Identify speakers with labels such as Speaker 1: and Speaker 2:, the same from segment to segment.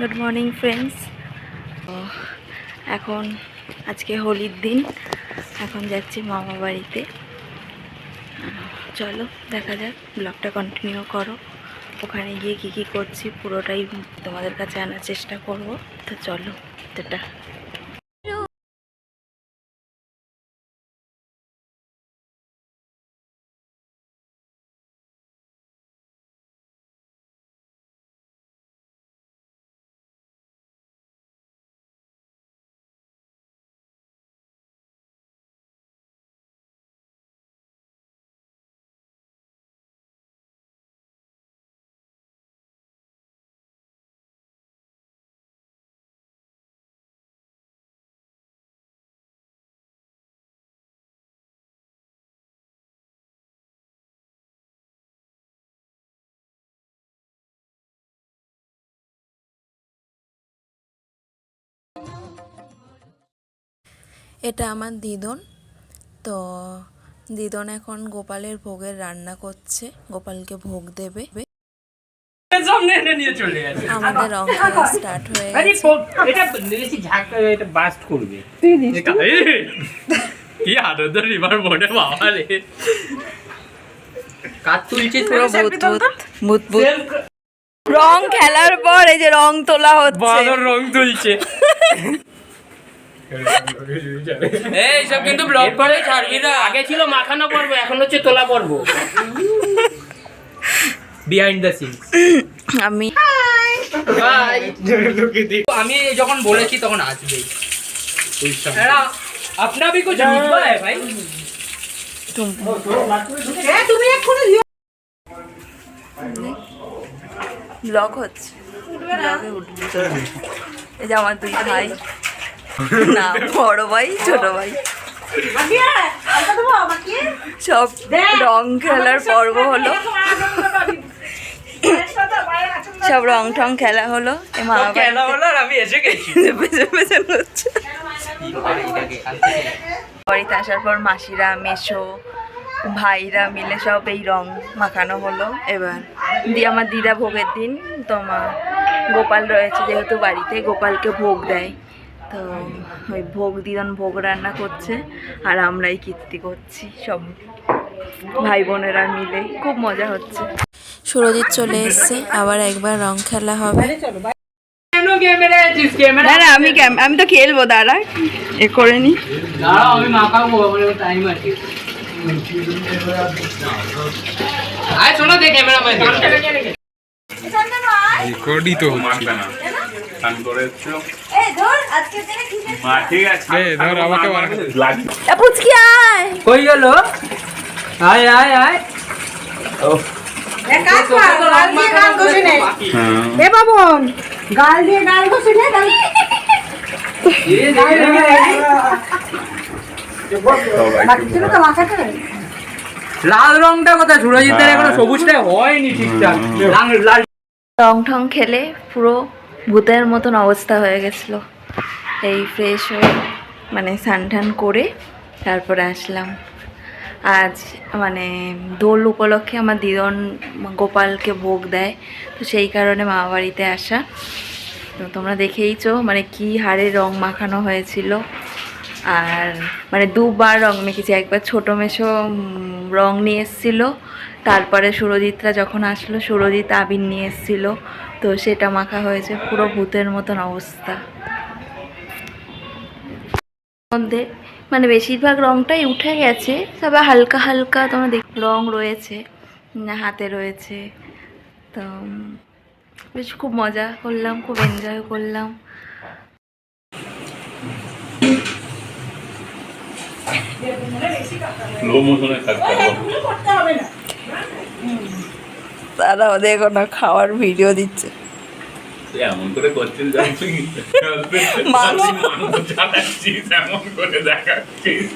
Speaker 1: Good morning friends. এখন আজকে হোলির দিন, এখন যাচ্ছি মামা বাড়িতে। চলো দেখা যাক, ব্লগটা কন্টিনিউ করো। ওখানে গিয়ে কী কী করছি পুরোটাই তোমাদের কাছে আনার চেষ্টা করব। তো চলো, এটা এটা আমার দিদন। তো দিদন এখন গোপালের ভোগের রান্না করছে, গোপালকে ভোগ দেবে।
Speaker 2: সামনে এনে নিয়ে চলে গেছে।
Speaker 1: আমাদের রং খেলা স্টার্ট হয়ে গেছে।
Speaker 2: এটা বেশি ঝাঁক এটা বাস্ট করবে। কি আনন্দ রিভার মোড়ে বাবা রে, কাট তুলছে
Speaker 1: পুরো ভূত রং খেলার পর এই যে রং তোলা হচ্ছে,
Speaker 2: বাদর রং তুলছে। এইসব কিন্তু ব্লগ করে ছাড়বি না। আগে ছিল মাখানো পর্ব, এখন হচ্ছে তোলা পর্ব। Behind the scene. আমি যখন বলেছি তখন আসবেই। আপনা भी कुछ लिखवा है भाई।
Speaker 1: ব্লগ হচ্ছে, ব্লগে উঠবে। এই যে আমার দুই ভাই, না বড় ভাই ছোট ভাই, সব রং খেলার পর্ব হলো, সব রং টং খেলা হলো।
Speaker 2: খেলা হলো আর আমি এসে গেছি।
Speaker 1: বাড়িতে আসার পর মাসিরা, মেসো, ভাইরা মিলে সব এই রং মাখানো হলো। এবার আমার দিদা ভোগের দিন তোমার গোপাল রয়েছে যেহেতু বাড়িতে, গোপালকে ভোগ দেয়। তো ওই ভোগ দিদন ভোগ রান্না করছে আর আমরাই কীর্তি করছি, সব ভাই বোনেরা মিলে। খুব মজা হচ্ছে। সুরজিৎ চলে এসছে, আবার একবার রং খেলা হবে। আমি তো খেলবো, দাঁড়া এ করে নি।
Speaker 2: আমি মাখাবো, টাইম আছে। আয় শোনো দে ক্যামেরা ম্যান।
Speaker 3: রেকর্ডই তো হচ্ছে না। কান করেছো? এই ধর আজকে দিনে কি মা ঠিক আছে। এই ধর আমাকে মার লাগি।
Speaker 1: এ পুচকি আয়।
Speaker 2: কই গেল? আয় আয় আয়। ও
Speaker 4: এ কাজ কর, গাল দিয়ে গাল ঘষে নে। এ বাবন, গাল দিয়ে গাল ঘষে নে।
Speaker 2: লাল রংটা কোথায়? সুরজিতের এখনো সবুজটা হয়নি ঠিকঠাক।
Speaker 1: রং ঠং খেলে পুরো ভূতের মতন অবস্থা হয়ে গেছিলো। এই ফ্রেশ হয়ে মানে স্নান টান করে তারপরে আসলাম। আজ মানে দোল উপলক্ষে আমার দিদন গোপালকে ভোগ দেয়, তো সেই কারণে মামা বাড়িতে আসা। তো তোমরা দেখেইছো মানে কি হারে রং মাখানো হয়েছিল। আর মানে দুবার রং মেখেছি, একবার ছোটো মেশো রং নিয়ে এসেছিলো, তারপরে সুরজিৎরা যখন আসলো সুরজিৎ আবির নিয়ে এসেছিলো, তো সেটা মাখা হয়েছে। পুরো ভূতের মতন অবস্থা। মধ্যে মানে বেশিরভাগ রংটাই উঠে গেছে, তবে হালকা হালকা তোমরা দেখ রং রয়েছে, হাতে রয়েছে। তো বেশ খুব মজা করলাম, খুব এনজয় করলাম। তারা ওদের কোনো খাওয়ার ভিডিও দিচ্ছে।
Speaker 3: এমন করে করছিস এমন করে দেখাচ্ছিস।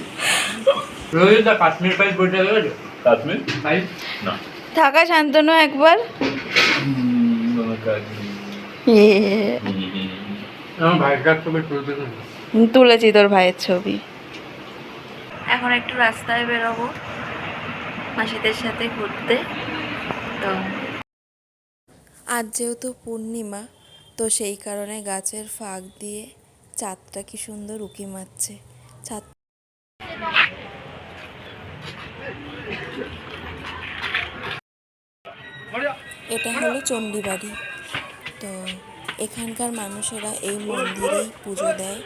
Speaker 2: কাশ্মীর পাইপ বইটা গেছে।
Speaker 3: কাশ্মীর
Speaker 2: পাইপ
Speaker 3: না
Speaker 1: থাকা শান্তনু একবার
Speaker 2: আমার ভাইটার ছবি তুলতে
Speaker 1: তুলেছি, তোর ভাইয়ের ছবি। এখন একটু রাস্তায় বেরোবো মাসিদের সাথে ঘুরতে। তো আজ যেহেতু পূর্ণিমা, তো তো সেই কারণে গাছের ফাঁক দিয়ে চাঁদটা কি সুন্দর উঁকি মারছে। চাঁদ এটা হলো চণ্ডীবাড়ি। তো এখানকার মানুষেরা এই মন্দিরেই পুজো দেয়।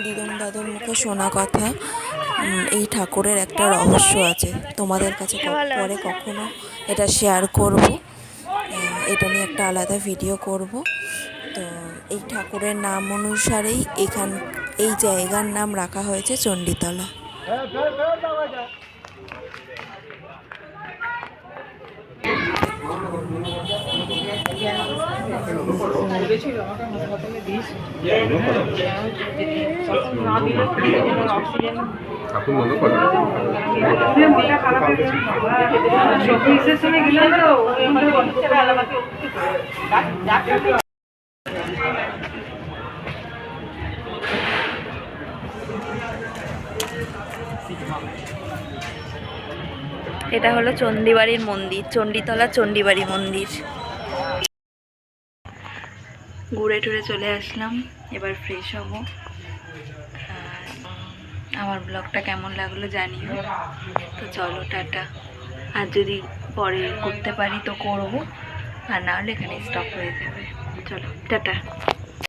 Speaker 1: দিদুন দাদুর মুখে শোনা কথা, এই ঠাকুরের একটা রহস্য আছে, তোমাদের কাছে পরে কখনো এটা শেয়ার করব। এটা নিয়ে একটা আলাদা ভিডিও করব। তো এই ঠাকুরের নাম অনুসারেই এই জায়গার নাম রাখা হয়েছে চণ্ডীতলা। এটা হলো চণ্ডীবাড়ির মন্দির, চণ্ডীতলা চণ্ডীবাড়ি মন্দির। ঘুরে টুরে চলে আসলাম, এবার ফ্রেশ হব। আমার ব্লগটা কেমন লাগলো জানিও। তো চলো টাটা। আর যদি পরে করতে পারি তো করবো, আর না হলে এখানে স্টপ হয়ে যাবে। চলো টাটা।